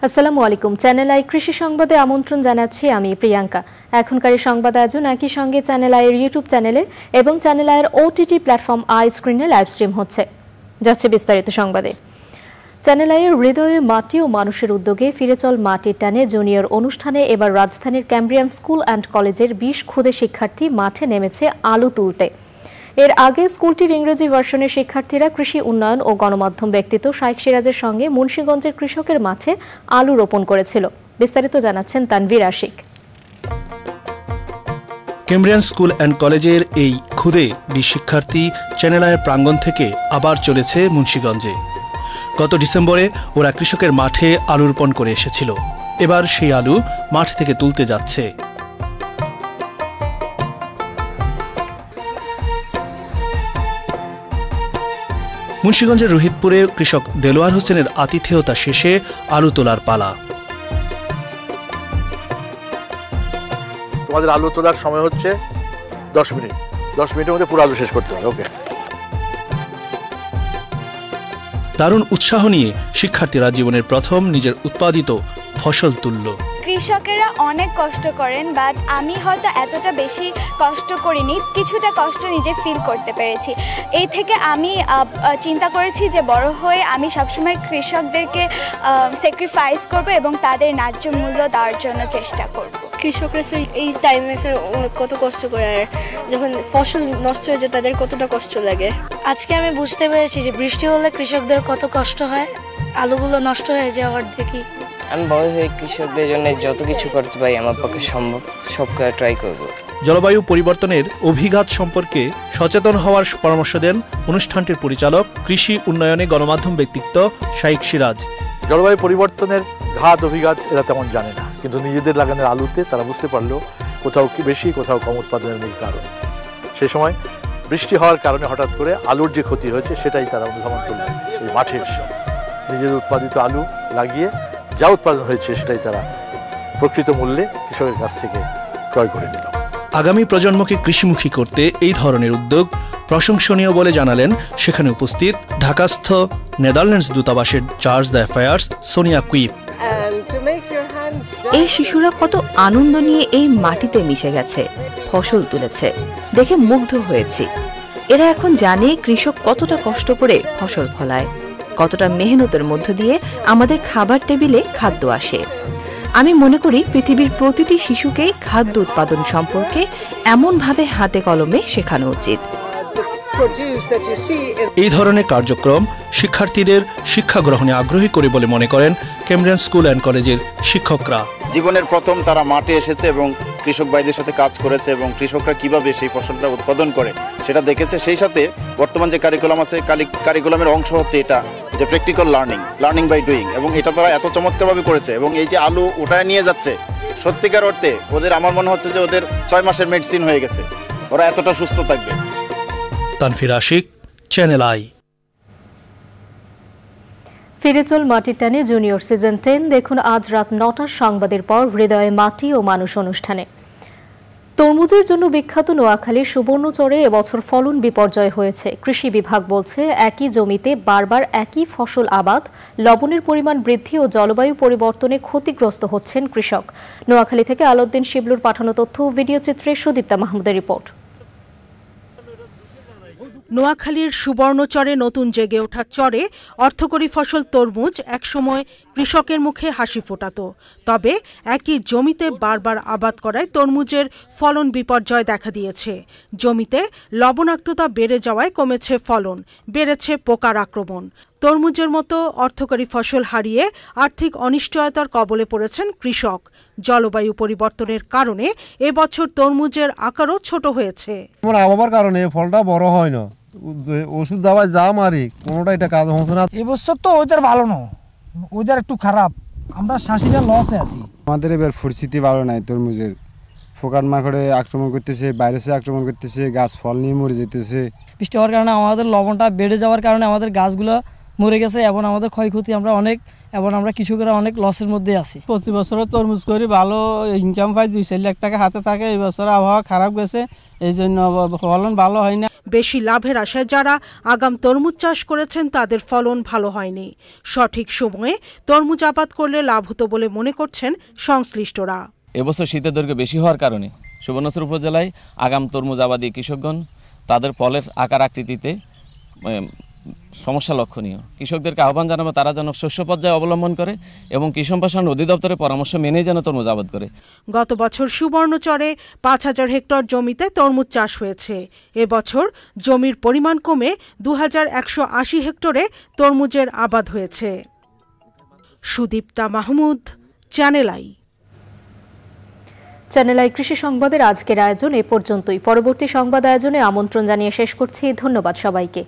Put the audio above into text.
আসসালামু আলাইকুম। Channel I কৃষি সংবাদে আমন্ত্রণ জানাচ্ছি আমি প্রিয়াঙ্কা। এখনকার সংবাদ আয়োজন একই সঙ্গে চ্যানেল আইয়ের ইউটিউব চ্যানেলে এবং চ্যানেল আইয়ের ওটিটি প্ল্যাটফর্ম আই স্ক্রিনে লাইভ স্ট্রিম হচ্ছে। যাচ্ছে বিস্তারিত সংবাদে। চ্যানেল আইয়ের হৃদয়ে মাটি ও মানুষের উদ্যোগে ফিরে চল মাটির টানে জুনিয়র অনুষ্ঠানে এবার রাজধানীর ক্যামব্রিয়ান স্কুল অ্যান্ড কলেজের 20 ক্ষুদে শিক্ষার্থী মাঠে নেমেছে আলু তুলতে। এর আগে স্কুলটির ইংরেজি ভার্সনের শিক্ষার্থীরা কৃষি উন্নয়ন ও গণমাধ্যম ব্যক্তিত্ব শাইখ সিরাজের সঙ্গে মুন্সিগঞ্জের কৃষকের মাঠে আলু রোপণ করেছিল। বিস্তারিত জানাচ্ছেন Tanvir Ashiq. Cambrian school and কলেজের এই ক্ষুদে 20 শিক্ষার্থী চ্যানেল আইয়ের প্রাঙ্গণ থেকে আবার চলেছে মুন্সিগঞ্জে। গত ডিসেম্বরে ওরা কৃষকের মাঠে আলু রোপণ করে এসেছিল। এবার সেই আলু মাঠ থেকে তুলতে যাচ্ছে। মুন্সিগঞ্জের রোহিতপুরে কৃষক দেলোয়ার হোসেনের আতিথেয়তা শেষে আলু তোলার পালা। তোমাদের আলু তোলার সময় হচ্ছে 10 মিনিট। 10 মিনিটের মধ্যে পুরো আলু শেষ করতে হবে। ওকে। দারুণ উৎসাহ নিয়ে শিক্ষার্থীরা জীবনের প্রথম নিজের উৎপাদিত ফসল তুলল। কৃষকেরা অনেক কষ্ট করেন, বাট আমি হয়তো এতটা বেশি কষ্ট করিনি, কিছুটা কষ্ট নিজে ফিল করতে পেরেছি। এই থেকে আমি চিন্তা করেছি যে বড় হয়ে আমি সবসময় কৃষকদেরকে স্যাক্রিফাইস করব এবং তাদের ন্যায্য মূল্য দেওয়ার জন্য চেষ্টা করব। কৃষকরা এই টাইমে কত কষ্ট করে, আর যখন ফসল নষ্ট হয়ে যায় তাদের কতটা কষ্ট লাগে। আজকে আমি বুঝতে পেরেছি যে বৃষ্টি হলে কৃষকদের কত কষ্ট হয়, আলুগুলো নষ্ট হয়ে যাওয়ার দেখি। আমি বড় হয়ে কৃষকদের জন্য যত কিছু করতে পারি আমার পক্ষে সম্ভব সব করে ট্রাই করব। জলবায়ু পরিবর্তনের অভিঘাত সম্পর্কে সচেতন হওয়ার পরামর্শ দেন অনুষ্ঠানটির পরিচালক কৃষি উন্নয়নে গণমাধ্যম ব্যক্তিত্ব শাইখ সিরাজ। জলবায়ু পরিবর্তনের ঘাত অভিঘাত এরা তেমন জানে না, কিন্তু নিজেদের লাগানোর আলুতে তারা বুঝতে পারলো কোথাও কি বেশি কোথাও কম উৎপাদনের মূল কারণ। সে সময় বৃষ্টি হওয়ার কারণে হঠাৎ করে আলুর যে ক্ষতি হয়েছে সেটাই তারা অনুধাবন করলেন। এই মাঠে এসে নিজেদের উৎপাদিত আলু লাগিয়ে যা উৎপাদন হয়েছে সেটাই তারা প্রকৃত মূল্যে কৃষকের কাছ থেকে ক্রয় করে নিল। আগামী প্রজন্মকে কৃষিমুখী করতে এই ধরনের উদ্যোগ প্রশংসনীয় বলে জানালেন সেখানে উপস্থিত ঢাকাস্থ নেদারল্যান্ডস দূতাবাসের চার্জ দ্য অ্যাফেয়ার্স সোনিয়া কুইপ। এই শিশুরা কত আনন্দ নিয়ে এই মাটিতে মিশে গেছে, ফসল তুলেছে, দেখে মুগ্ধ হয়েছি। এরা এখন জানে কৃষক কতটা কষ্ট করে ফসল ফলায়, কতটা মেহনতের মধ্য দিয়ে আমাদের খাবার টেবিলে খাদ্য আসে। আমি মনে করি পৃথিবীর প্রতিটি শিশুকেই খাদ্য উৎপাদন সম্পর্কে এমনভাবে হাতে কলমে শেখানো উচিত। এই ধরনের কার্যক্রম শিক্ষার্থীদের শিক্ষা গ্রহণে আগ্রহী করে বলে মনে করেন ক্যামব্রিয়ান স্কুল অ্যান্ড কলেজের শিক্ষকরা। জীবনের প্রথম তারা মাঠে এসেছে এবং কৃষক ভাইদের সাথে কাজ করেছে এবং কৃষকরা কিভাবে সেই ফসলটা উৎপাদন করে সেটা দেখেছে। সেই সাথে বর্তমান যে কারিকুলাম আছে, কারিকুলামের অংশ হচ্ছে এটা যে প্র্যাকটিক্যাল লার্নিং বাই ডুইং, এবং এটা তারা এত চমৎকারভাবে করেছে। এবং এই যে আলু ওটায় নিয়ে যাচ্ছে, সত্যিকার অর্থে ওদের আমার মনে হচ্ছে যে ওদের 6 মাসের মেডিসিন হয়ে গেছে, ওরা এতটা সুস্থ থাকবে। Tanvir Ashiq, Channel I. ফিরে চল মাটির টানে জুনিয়র সিজন 10 দেখুন আজ রাত 9টার সংবাদের পর হৃদয়ে মাটি ও মানুষ অনুষ্ঠানে। তরমুজের জন্য বিখ্যাত নোয়াখালীর সুবর্ণচরে এবছর ফলন বিপর্যয় হয়েছে। কৃষি বিভাগ বলছে একই জমিতে বারবার একই ফসল আবাদ, লবণের পরিমাণ বৃদ্ধি ও জলবায়ু পরিবর্তনে ক্ষতিগ্রস্ত হচ্ছেন কৃষক। নোয়াখালী থেকে আলাউদ্দিন শিবলুর পাঠানো তথ্য ও ভিডিও চিত্রে সুদীপ্তা মাহমুদের রিপোর্ট। নোয়াখালীর সুবর্ণচরে নতুন জেগে ওঠা চরে অর্থকরী ফসল তরমুজ একসময় কৃষকের মুখে হাসি ফোটাত। তবে একই জমিতে বারবার আবাদ করায় তরমুজের ফলন বিপর্যয় দেখা দিয়েছে। জমিতে লবণাক্ততা বেড়ে যাওয়ায় কমেছে ফলন, বেড়েছে পোকার আক্রমণ। তরমুজের মতো অর্থকরী ফসল হারিয়ে আর্থিক অনিশ্চয়তার কবলে পড়েছেন কৃষক। জলবায়ু পরিবর্তনের কারণে এবছর তরমুজের আকারও ছোট হয়েছে। আবহাওয়ার কারণে ফলটা বড় হয় না, ওষুধ দাওয়ায় যা মারি কোনোটা এটা কাজ হচ্ছে না। এবছর তো ওদের ভালো না, ওদের একটু খারাপ। আমরা চাষিরা লসে আছি। আমাদের এবার পরিস্থিতি ভালো নাই, তরমুজের পোকার মাকড়ে আক্রমণ করতেছে, ভাইরাসে আক্রমণ করতেছে, গাছ ফল নিয়ে মরে যেতেছে। বৃষ্টি হওয়ার কারণে আমাদের লবণটা বেড়ে যাওয়ার কারণে আমাদের গাছগুলো মরে গেছে এবং আমাদের ক্ষয়ক্ষতি আমরা অনেক, এবং আমরা কৃষকেরা অনেক লসের মধ্যে আছি। প্রতি বছর তরমুজ করি ভালো ইনকাম পাই, 2-4 লাখ টাকা হাতে থাকে। এই বছর আবহাওয়া খারাপ গেছে, এই জন্য ফলন ভালো হয় না। বেশি লাভের আশায় যারা আগাম তরমুজ চাষ করেছেন তাদের ফলন ভালো হয়নি। সঠিক সময়ে তরমুজ আবাদ করলে লাভ হতো বলে মনে করছেন সংশ্লিষ্টরা। এবছর শীতের দৈর্ঘ্য বেশি হওয়ার কারণে সুবর্ণচর উপজেলায় আগাম তরমুজ আবাদী কৃষকগণ তাদের ফলের আকার আকৃতিতে সমস্যা লক্ষণীয়। কৃষকদেরকে আহ্বান জানাবো তারা যেন শস্য পর্যায়ে অবলম্বন করে এবং কৃষি সম্প্রসারণ অধিদপ্তরের পরামর্শ মেনে যেন তরমুজ আবাদ করে। গত বছর সুবর্ণচরে 5000 হেক্টর জমিতে তরমুজ চাষ হয়েছে। এবছর জমির পরিমাণ কমে 2180 হেক্টরে তরমুজের আবাদ হয়েছে। Sudipta Mahmud, channel I. Channel I কৃষি সংবাদের আজকের আয়োজন এ পর্যন্তই। পরবর্তী সংবাদ আয়োজনে আমন্ত্রণ জানিয়ে শেষ করছি। ধন্যবাদ সবাইকে।